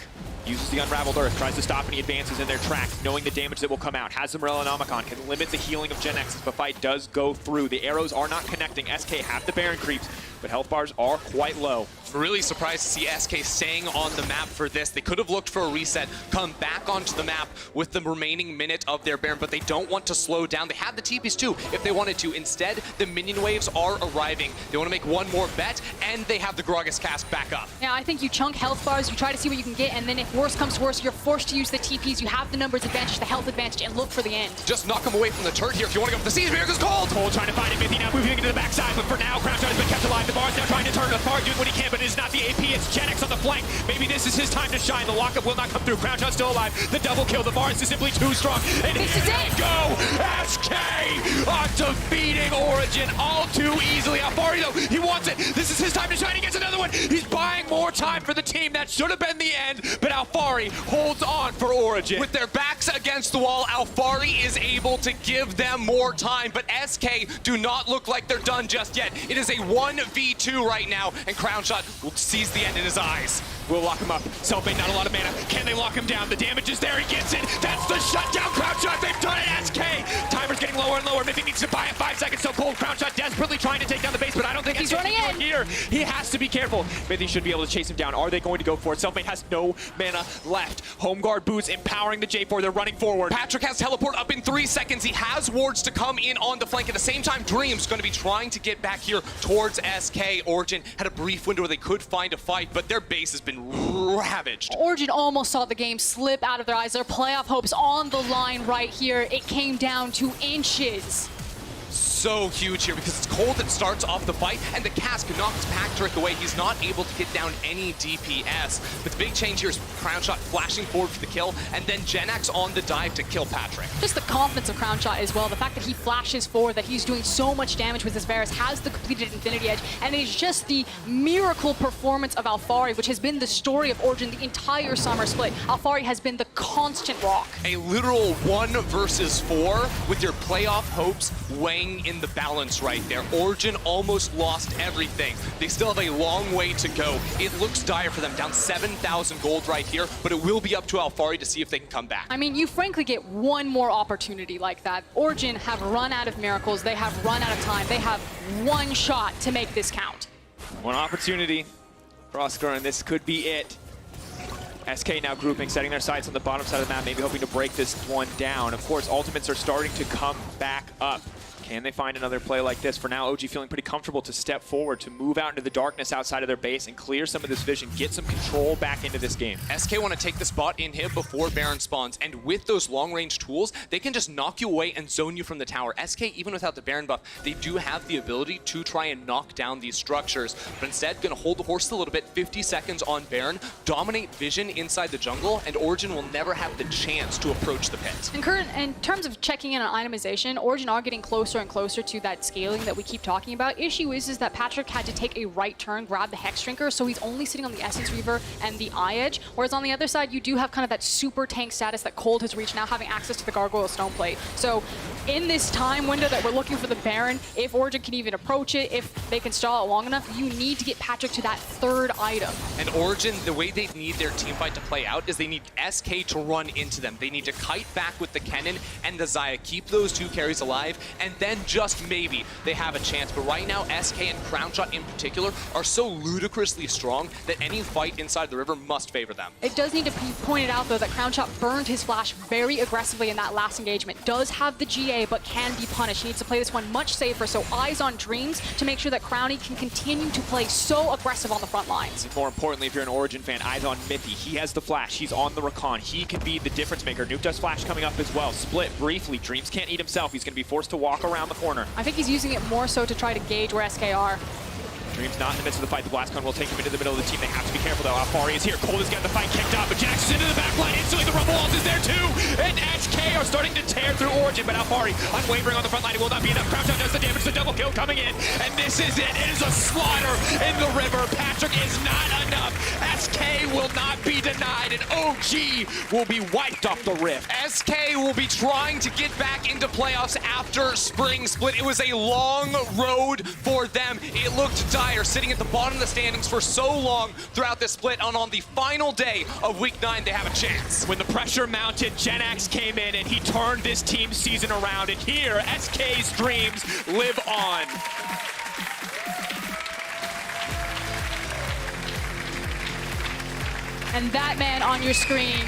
uses the Unraveled Earth, tries to stop any advances in their tracks, knowing the damage that will come out. Has Umbrella and Omicron, can limit the healing of Jenax if the fight does go through. The arrows are not connecting. SK have the Baron creeps, but health bars are quite low. Really surprised to see SK staying on the map for this. They could have looked for a reset, come back onto the map with the remaining minute of their Baron, but they don't want to slow down. They had the TPs too if they wanted to. Instead, the minion waves are arriving. They want to make one more bet, and they have the Gragas cast back up. Yeah, I think you chunk health bars, you try to see what you can get, and then if worse comes to worse, you're forced to use the TPs. You have the numbers advantage, the health advantage, and look for the end. Just knock them away from the turret here if you want to go for the siege. Here goes Kold! Kold trying to find it. Mithy now moving into the backside, but for now, Crownshot has been kept alive. The bar's now trying to turn. Alphari doing what he can, but it is not the AP. It's Jenax on the flank. Maybe this is his time to shine. The lockup will not come through. Crownshot's still alive. The double kill. The Varus is simply too strong. And this is it. Go! SK are defeating Origen all too easily. Alphari, though, he wants it. This is his time to shine. He gets another one. He's buying more time for the team. That should have been the end, but Alphari holds on for Origen. With their backs against the wall, Alphari is able to give them more time, but SK do not look like they're done just yet. It is a 1v2 right now, and Crownshot sees the end in his eyes. We'll lock him up. Selfmade, not a lot of mana. Can they lock him down? The damage is there. He gets it. That's the shutdown. Crownshot, they've done it. SK. Timer's getting lower and lower. Mithy needs to buy it 5 seconds. So Kold. Crownshot desperately trying to take down the base, but I don't think he's SK running can in do it here. He has to be careful. Mithy should be able to chase him down. Are they going to go for it? Selfmade has no mana left. Home guard boots empowering the J4. They're running forward. Patrik has teleport up in 3 seconds. He has wards to come in on the flank. At the same time, Dream's going to be trying to get back here towards SK. Origen had a brief window where they could find a fight, but their base has been ravaged. Origen almost saw the game slip out of their eyes. Their playoff hopes on the line right here. It came down to inches. So huge here because it's Kold that starts off the fight, and the cask knocks Patrik away. He's not able to get down any DPS. But the big change here is Crownshot flashing forward for the kill, and then Jenax on the dive to kill Patrik. Just the confidence of Crownshot as well. The fact that he flashes forward, that he's doing so much damage with his Varus, has the completed Infinity Edge, and it's just the miracle performance of Alphari, which has been the story of Origen the entire summer split. Alphari has been the constant rock. A literal 1 versus 4 with your playoff hopes weighing in the balance right there. Origen almost lost everything. They still have a long way to go. It looks dire for them, down 7,000 gold right here, but it will be up to Alphari to see if they can come back. I mean, you frankly get one more opportunity like that. Origen have run out of miracles. They have run out of time. They have one shot to make this count. One opportunity. Froskurinn, this could be it. SK now grouping, setting their sights on the bottom side of the map, maybe hoping to break this one down. Of course, ultimates are starting to come back up. Can they find another play like this? For now, OG feeling pretty comfortable to step forward, to move out into the darkness outside of their base and clear some of this vision, get some control back into this game. SK want to take the spot in him before Baron spawns, and with those long-range tools, they can just knock you away and zone you from the tower. SK, even without the Baron buff, they do have the ability to try and knock down these structures, but instead, going to hold the horse a little bit, 50 seconds on Baron, dominate vision inside the jungle, and Origen will never have the chance to approach the pit. In terms of checking in on itemization, Origen are getting closer and closer to that scaling that we keep talking about. Issue is that Patrik had to take a right turn, grab the Hex Drinker, so he's only sitting on the Essence Reaver and the Eye Edge, whereas on the other side, you do have kind of that super tank status that Kold has reached, now having access to the Gargoyle Stoneplate. So in this time window that we're looking for the Baron, if Origen can even approach it, if they can stall it long enough, you need to get Patrik to that third item. And Origen, the way they need their team fight to play out is they need SK to run into them. They need to kite back with the Kennen and the Xayah, keep those two carries alive, and then just maybe they have a chance. But right now, SK and Crownshot in particular are so ludicrously strong that any fight inside the river must favor them. It does need to be pointed out, though, that Crownshot burned his flash very aggressively in that last engagement. Does have the GA, but can be punished. He needs to play this one much safer, so eyes on Dreams to make sure that Crowny can continue to play so aggressive on the front lines. More importantly, if you're an Origen fan, eyes on Mithy. He has the flash. He's on the Rakan. He can be the difference maker. Nukeduck's flash coming up as well. Split briefly. Dreams can't eat himself. He's going to be forced to walk around the corner. I think he's using it more so to try to gauge where SK are. Dreams not in the midst of the fight. The Blast Cone will take him into the middle of the team. They have to be careful, though. Alphari is here. Kold is getting the fight kicked up, but Jenax is into the back line. Instantly, the Rumble Walls is there, too. And SK are starting to tear through Origen, but Alphari unwavering on the front line. It will not be enough. Crownshot does the damage. The double kill coming in, and this is it. It is a slaughter in the river. Patrik is not enough. SK will not be denied, and OG will be wiped off the rift. SK will be trying to get back into playoffs after Spring Split. It was a long road for them. It looked dire, sitting at the bottom of the standings for so long throughout this split, and on the final day of Week 9, they have a chance. When the pressure mounted, Jenax came in and he turned this team's season around, and here, SK's dreams live on. And that man on your screen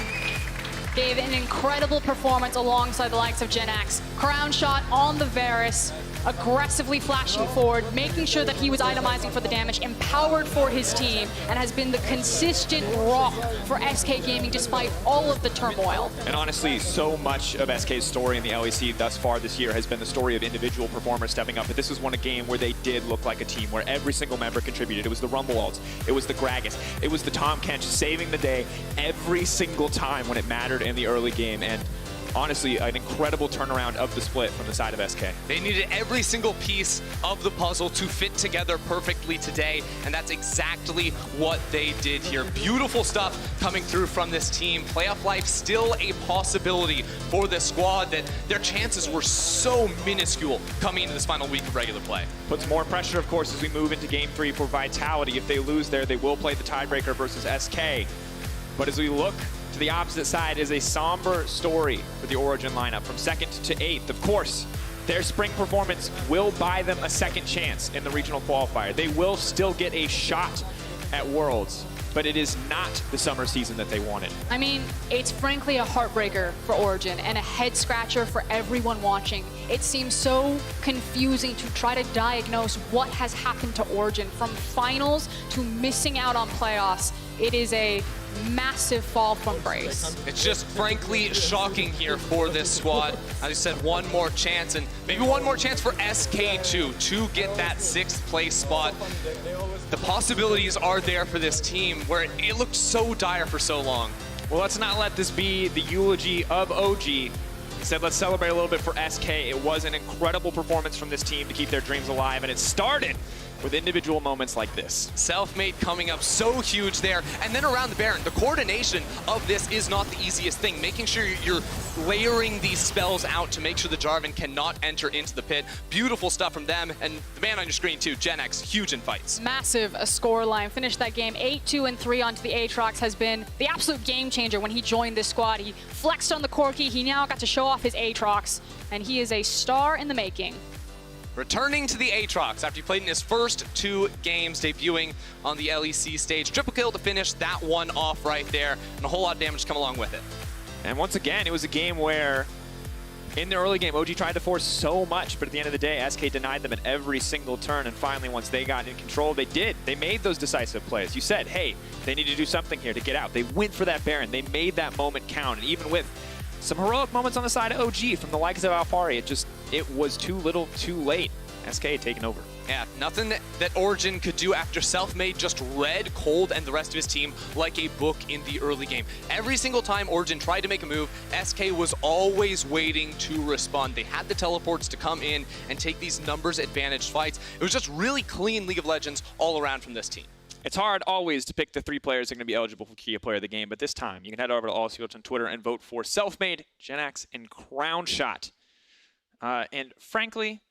gave an incredible performance alongside the likes of Jenax. Crownshot on the Varus, aggressively flashing forward, making sure that he was itemizing for the damage, empowered for his team, and has been the consistent rock for SK Gaming despite all of the turmoil. And honestly, so much of SK's story in the LEC thus far this year has been the story of individual performers stepping up, but this was one game where they did look like a team, where every single member contributed. It was the Rumble Walls, it was the Gragas, it was the Tahm Kench saving the day every single time when it mattered in the early game, and honestly, an incredible turnaround of the split from the side of SK. They needed every single piece of the puzzle to fit together perfectly today, and that's exactly what they did here. Beautiful stuff coming through from this team. Playoff life still a possibility for this squad, that their chances were so minuscule coming into this final week of regular play. Puts more pressure, of course, as we move into Game 3 for Vitality. If they lose there, they will play the tiebreaker versus SK. But as we look to the opposite side, is a somber story for the Origen lineup from 2nd to 8th. Of course, their spring performance will buy them a second chance in the regional qualifier. They will still get a shot at Worlds, but it is not the summer season that they wanted. I mean, it's frankly a heartbreaker for Origen and a head scratcher for everyone watching. It seems so confusing to try to diagnose what has happened to Origen, from finals to missing out on playoffs. It is a massive fall from grace. It's just frankly shocking here for this squad. As you said, one more chance, and maybe one more chance for SK2 to get that 6th place spot. The possibilities are there for this team, where it looked so dire for so long. Well, let's not let this be the eulogy of OG. Instead, let's celebrate a little bit for SK. It was an incredible performance from this team to keep their dreams alive, and it started with individual moments like this. Selfmade coming up so huge there, and then around the Baron. The coordination of this is not the easiest thing. Making sure you're layering these spells out to make sure the Jarvan cannot enter into the pit. Beautiful stuff from them, and the man on your screen too, Jenax, huge in fights. Massive a score line. Finished that game 8-2-3 onto the Aatrox. Has been the absolute game changer when he joined this squad. He flexed on the Corki. He now got to show off his Aatrox, and he is a star in the making. Returning to the Aatrox after he played in his first 2 games, debuting on the LEC stage. Triple kill to finish that one off right there, and a whole lot of damage to come along with it. And once again, it was a game where, in the early game, OG tried to force so much, but at the end of the day, SK denied them at every single turn, and finally, once they got in control, they did. They made those decisive plays. You said, hey, they need to do something here to get out. They went for that Baron. They made that moment count, and even with some heroic moments on the side of OG from the likes of Alphari, it was too little, too late. SK taking over. Yeah, nothing that Origen could do after Selfmade just read Kold and the rest of his team like a book in the early game. Every single time Origen tried to make a move, SK was always waiting to respond. They had the teleports to come in and take these numbers advantage fights. It was just really clean League of Legends all around from this team. It's hard always to pick the 3 players that are going to be eligible for Key Player of the Game, but this time you can head over to LCS on Twitter and vote for Selfmade, Jenax, and Crownshot. And frankly,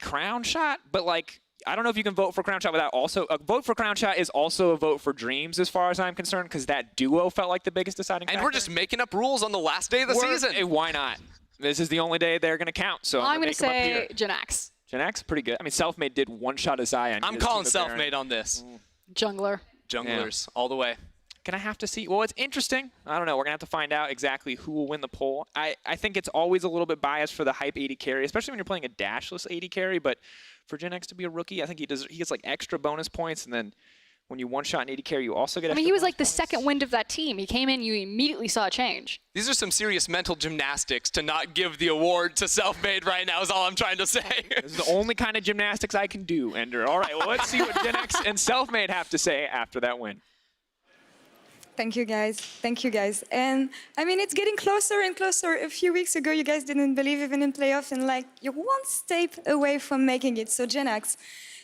Crownshot, but like, I don't know if you can vote for Crownshot without also a vote for Crownshot is also a vote for Dreams as far as I'm concerned, because that duo felt like the biggest deciding factor. And we're just making up rules on the last day of the season. Why not? This is the only day they're going to count, so I'm going to say Jenax. Jenax, pretty good. I mean, Selfmade did one-shot Xayah. I'm calling Selfmade on this. Jungler. Junglers, all the way. Gonna have to see. Well, it's interesting. I don't know. We're gonna have to find out exactly who will win the poll. I think it's always a little bit biased for the hype AD carry, especially when you're playing a dashless AD carry. But for Jenax to be a rookie, I think he gets like extra bonus points, and then when you one-shot an AD carry, you also get. I mean, he was like the second wind of that team. He came in, you immediately saw a change. These are some serious mental gymnastics to not give the award to Selfmade right now is all I'm trying to say. This is the only kind of gymnastics I can do, Ender. All right, well, let's see what Jenax and Selfmade have to say after that win. Thank you, guys. Thank you, guys. And I mean, it's getting closer and closer. A few weeks ago, you guys didn't believe even in playoff, and like, you're one step away from making it. So, Jenax,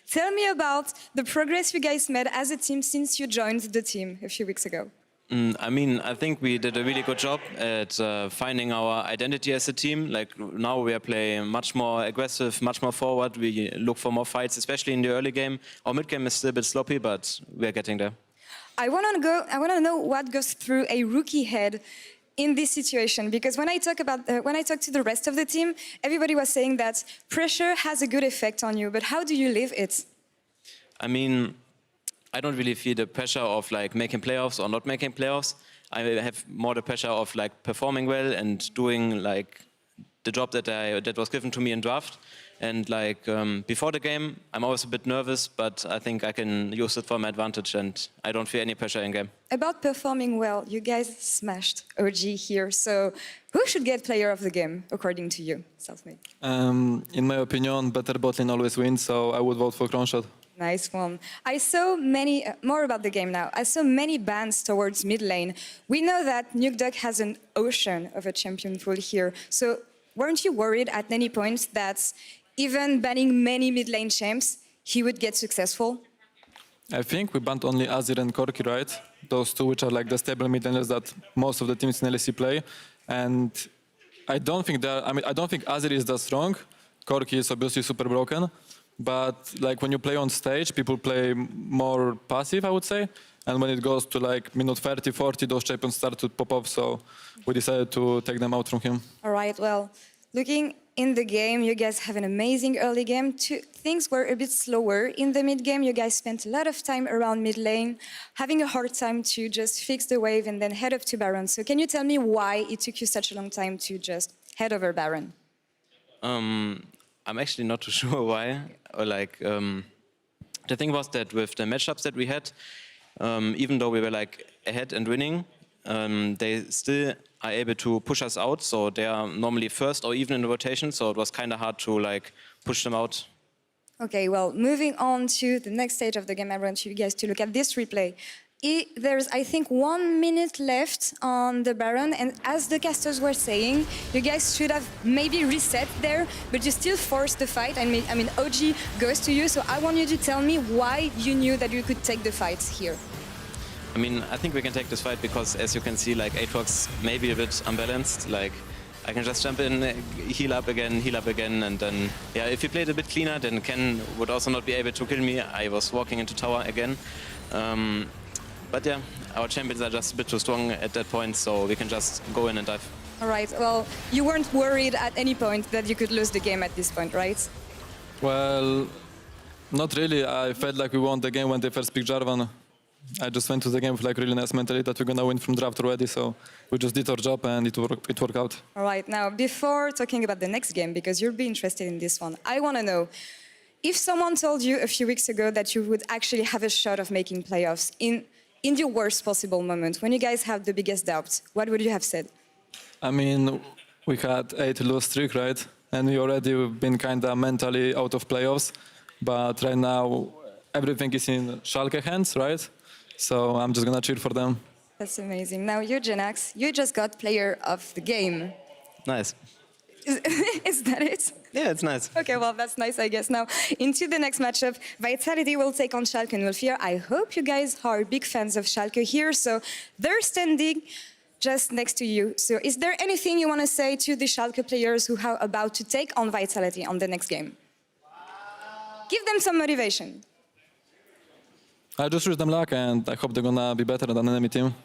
tell me about the progress you guys made as a team since you joined the team a few weeks ago. I mean, I think we did a really good job at finding our identity as a team. Like now we are playing much more aggressive, much more forward. We look for more fights, especially in the early game. Our mid game is still a bit sloppy, but we are getting there. I want to know what goes through a rookie head in this situation, because when I talk to the rest of the team, everybody was saying that pressure has a good effect on you, but how do you live it? I mean, I don't really feel the pressure of like making playoffs or not making playoffs. I have more the pressure of like performing well and doing like the job that was given to me in draft. And like before the game, I'm always a bit nervous, but I think I can use it for my advantage, and I don't feel any pressure in game. About performing well, you guys smashed OG here. So who should get player of the game, according to you, Selfmade? In my opinion, better bot lane always wins, so I would vote for Crownshot. Nice one. I saw many, more about the game now. I saw many bans towards mid lane. We know that Nukeduck has an ocean of a champion pool here. So weren't you worried at any point that even banning many mid lane champs, he would get successful? I think we banned only Azir and Corki, right? Those two which are like the stable mid laners that most of the teams in LEC play. And I don't think Azir is that strong. Corki is obviously super broken. But like when you play on stage, people play more passive, I would say. And when it goes to like minute 30, 40, those champions start to pop up. So we decided to take them out from him. All right, well, looking in the game, you guys have an amazing early game. Things were a bit slower in the mid game. You guys spent a lot of time around mid lane, having a hard time to just fix the wave and then head up to Baron. So can you tell me why it took you such a long time to just head over Baron? I'm actually not too sure why. Or like the thing was that with the matchups that we had, even though we were like ahead and winning, they still are able to push us out. So they are normally first or even in the rotation. So it was kind of hard to like push them out. Okay, well, moving on to the next stage of the game, I want you guys to look at this replay. There's, I think, 1 minute left on the Baron, and as the casters were saying, you guys should have maybe reset there, but you still forced the fight. I mean, OG goes to you, so I want you to tell me why you knew that you could take the fight here. I mean, I think we can take this fight because, as you can see, like Aatrox may be a bit unbalanced. Like, I can just jump in, heal up again, and then, yeah, if he played a bit cleaner, then Kennen would also not be able to kill me. I was walking into tower again. But yeah, our champions are just a bit too strong at that point, so we can just go in and dive. All right, well, you weren't worried at any point that you could lose the game at this point, right? Well, not really. I felt like we won the game when they first picked Jarvan. I just went to the game with like really nice mentality that we're gonna win from draft already, so we just did our job and it worked out. All right, now before talking about the next game, because you'll be interested in this one, I want to know, if someone told you a few weeks ago that you would actually have a shot of making playoffs in your worst possible moment, when you guys have the biggest doubts, what would you have said? I mean, we had 8 lose streak, right? And we already been kind of mentally out of playoffs. but right now everything is in Schalke hands, right? So I'm just gonna cheer for them. That's amazing. Now you, Jenax, you just got player of the game. Nice. Is that it? Yeah, it's nice. Okay, well, that's nice, I guess. Now, into the next matchup, Vitality will take on Schalke and Wolfir. I hope you guys are big fans of Schalke here, so they're standing just next to you. So is there anything you want to say to the Schalke players who are about to take on Vitality on the next game? Give them some motivation. I just wish them luck, and I hope they're gonna be better than enemy team.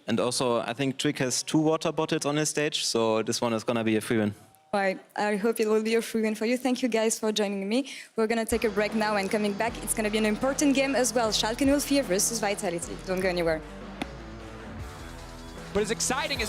And also, I think Trick has 2 water bottles on his stage, so this one is gonna be a free win. All right, I hope it will be a free win for you. Thank you guys for joining me. We're gonna take a break now, and coming back, it's gonna be an important game as well. Schalke 04 versus Vitality. Don't go anywhere. But as exciting as